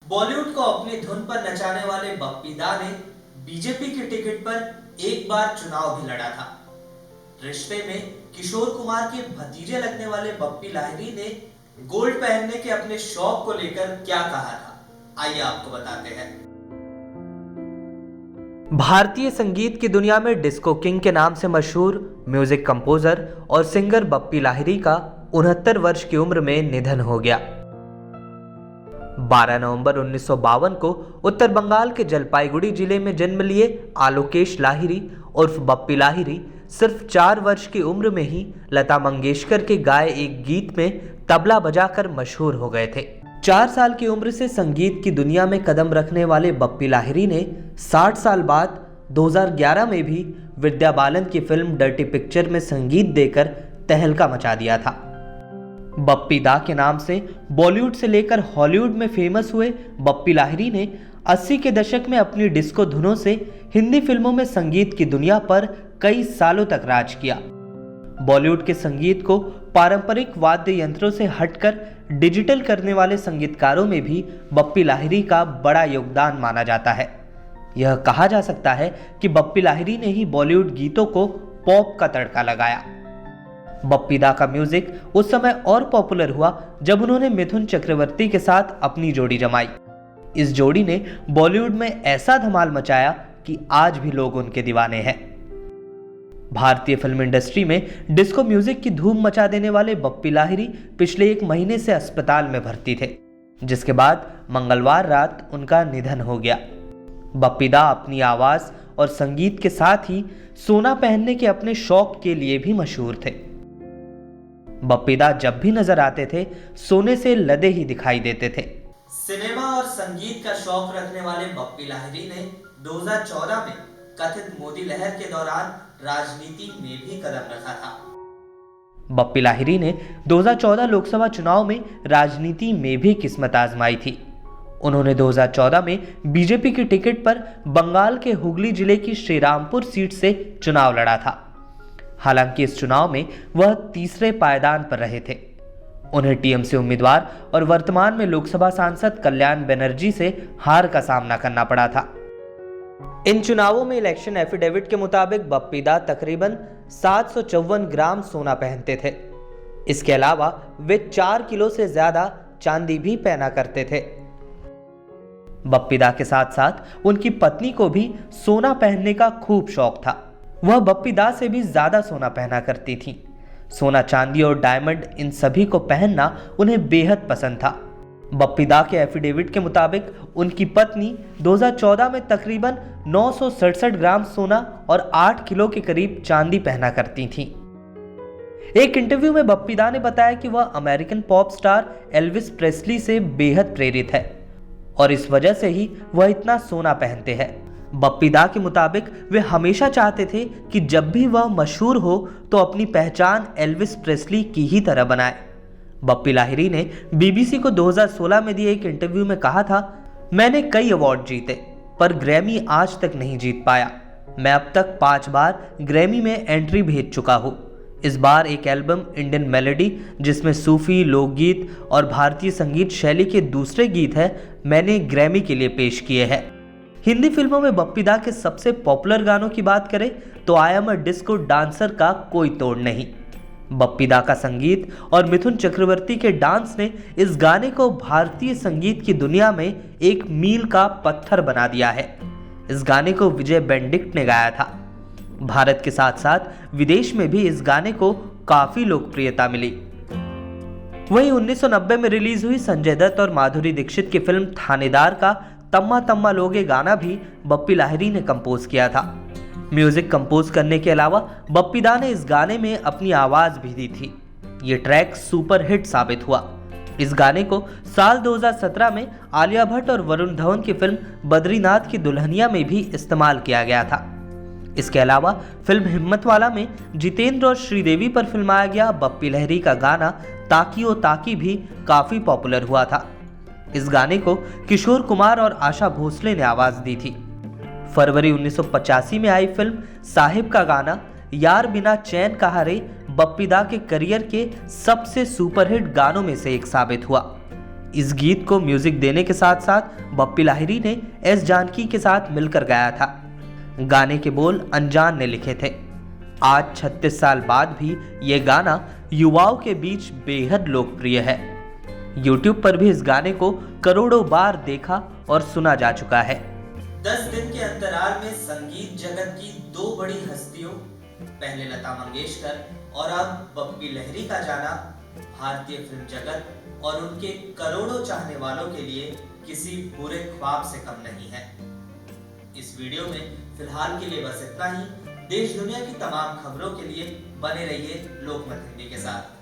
बॉलीवुड को अपनी धुन पर नचाने वाले बप्पी दा ने बीजेपी के टिकट पर एक बार चुनाव भी लड़ा था। रिश्ते में किशोर कुमार के भतीजे लगने वाले बप्पी लाहिरी ने गोल्ड पहनने के अपने शौक को लेकर क्या कहा था, आइए आपको बताते हैं। भारतीय संगीत की दुनिया में डिस्को किंग के नाम से मशहूर म्यूजिक कंपोजर और सिंगर बप्पी लाहिरी का 69 वर्ष की उम्र में निधन हो गया। 12 नवंबर 1952 को उत्तर बंगाल के जलपाईगुड़ी जिले में जन्म लिए आलोकेश लाहिरी उर्फ बप्पी लाहिरी सिर्फ 4 वर्ष की उम्र में ही लता मंगेशकर के गाए एक गीत में तबला बजाकर मशहूर हो गए थे। 4 साल की उम्र से संगीत की दुनिया में कदम रखने वाले बप्पी लाहिरी ने 60 साल बाद 2011 में भी विद्या बालन की फिल्म डर्टी पिक्चर में संगीत देकर तहलका मचा दिया था। बप्पी दा के नाम से बॉलीवुड से लेकर हॉलीवुड में फेमस हुए बप्पी लाहिरी ने 80 के दशक में अपनी डिस्को धुनों से हिंदी फिल्मों में संगीत की दुनिया पर कई सालों तक राज किया। बॉलीवुड के संगीत को पारंपरिक वाद्य यंत्रों से हटकर डिजिटल करने वाले संगीतकारों में भी बप्पी लाहिरी का बड़ा योगदान माना जाता है। यह कहा जा सकता है कि बप्पी लाहिरी ने ही बॉलीवुड गीतों को पॉप का तड़का लगाया। बप्पी दा का म्यूजिक उस समय और पॉपुलर हुआ जब उन्होंने मिथुन चक्रवर्ती के साथ अपनी जोड़ी जमाई। इस जोड़ी ने बॉलीवुड में ऐसा धमाल मचाया कि आज भी लोग उनके दीवाने हैं। भारतीय फिल्म इंडस्ट्री में डिस्को म्यूजिक की धूम मचा देने वाले बप्पी लाहिरी पिछले 1 महीने से अस्पताल में भर्ती थे, जिसके बाद मंगलवार रात उनका निधन हो गया। बप्पी दा अपनी आवाज और संगीत के साथ ही सोना पहनने के अपने शौक के लिए भी मशहूर थे। बप्पी दा जब भी नजर आते थे सोने से लदे ही दिखाई देते थे। सिनेमा और संगीत का शौक रखने वाले बप्पी लाहिरी ने 2014 में कथित मोदी लहर के दौरान राजनीति में भी कदम रखा था। बप्पी लाहिरी ने 2014 लोकसभा चुनाव में राजनीति में भी किस्मत आजमाई थी। उन्होंने 2014 में बीजेपी की टिकट पर बंगाल के हुगली जिले की श्रीरामपुर सीट से चुनाव लड़ा था। हालांकि इस चुनाव में वह तीसरे पायदान पर रहे थे। उन्हें टीएमसी उम्मीदवार और वर्तमान में लोकसभा सांसद कल्याण बनर्जी से हार का सामना करना पड़ा था। इन चुनावों में इलेक्शन एफिडेविट के मुताबिक बप्पी दा तकरीबन 754 ग्राम सोना पहनते थे। इसके अलावा वे 4 किलो से ज्यादा चांदी भी पहना करते थे। बप्पी दा के साथ साथ उनकी पत्नी को भी सोना पहनने का खूब शौक था। वह बप्पी दा से भी ज्यादा सोना पहना करती थीं। सोना, चांदी और डायमंड इन सभी को पहनना उन्हें बेहद पसंद था। बप्पी दा के एफिडेविट के मुताबिक उनकी पत्नी 2014 में तकरीबन 967 ग्राम सोना और 8 किलो के करीब चांदी पहना करती थीं। एक इंटरव्यू में बप्पी दा ने बताया कि वह American pop star Elvis Presley से बेहद प्रेरित है और इस वजह से ही वह इतना सोना पहनते हैं। बप्पी दा के मुताबिक वे हमेशा चाहते थे कि जब भी वह मशहूर हो तो अपनी पहचान एल्विस प्रेस्ली की ही तरह बनाए। बप्पी लाहिरी ने बीबीसी को 2016 में दिए एक इंटरव्यू में कहा था, मैंने कई अवार्ड जीते पर ग्रैमी आज तक नहीं जीत पाया। मैं अब तक 5 बार ग्रैमी में एंट्री भेज चुका हूँ। इस बार एक एल्बम इंडियन मेलोडी जिसमें सूफी, लोकगीत और भारतीय संगीत शैली के दूसरे गीत है, मैंने ग्रैमी के लिए पेश किए हैं। हिंदी फिल्मों में बप्पी दा के सबसे पॉपुलर गानों की बात करें तो I am a disco dancer का कोई तोड़ नहीं। बप्पी दा का संगीत और मिथुन चक्रवर्ती के डांस ने इस गाने को भारतीय संगीत की दुनिया में एक मील का पत्थर बना दिया है। इस गाने को विजय बेंडिक्ट ने गाया था। भारत के साथ साथ विदेश में भी इस गाने को काफी लोकप्रियता मिली। वहीं 1990 में रिलीज हुई संजय दत्त और माधुरी दीक्षित की फिल्म थानेदार का तम्मा तम्मा लोगे गाना भी बप्पी लाहिरी ने कंपोज किया था। म्यूजिक कंपोज करने के अलावा बप्पी दा ने इस गाने में अपनी आवाज भी दी थी। ये ट्रैक सुपर हिट साबित हुआ। इस गाने को साल 2017 में आलिया भट्ट और वरुण धवन की फिल्म बद्रीनाथ की दुल्हनिया में भी इस्तेमाल किया गया था। इसके अलावा फिल्म हिम्मतवाला में जितेंद्र और श्रीदेवी पर फिल्माया गया बप्पी लाहिरी का गाना ताकी ओ ताकी भी काफी पॉपुलर हुआ था। इस गाने को किशोर कुमार और आशा भोसले ने आवाज दी थी। फरवरी 1985 में आई फिल्म साहिब का गाना यार बिना चैन कहा रे बप्पी दा के करियर के सबसे सुपरहिट गानों में से एक साबित हुआ। इस गीत को म्यूजिक देने के साथ साथ बप्पी लाहिरी ने एस जानकी के साथ मिलकर गाया था। गाने के बोल अनजान ने लिखे थे। आज 36 साल बाद भी ये गाना युवाओं के बीच बेहद लोकप्रिय है। YouTube पर भी इस गाने को करोड़ों बार देखा और सुना जा चुका है। 10 दिन के अंतराल में संगीत जगत की दो बड़ी हस्तियों, पहले लता मंगेशकर और अब बप्पी लाहिरी का जाना भारतीय फिल्म जगत और उनके करोड़ों चाहने वालों के लिए किसी बुरे ख्वाब से कम नहीं है। इस वीडियो में फिलहाल के लिए बस इतना ही। देश दुनिया की तमाम खबरों के लिए बने रहिए लोकमत हिंदी के साथ।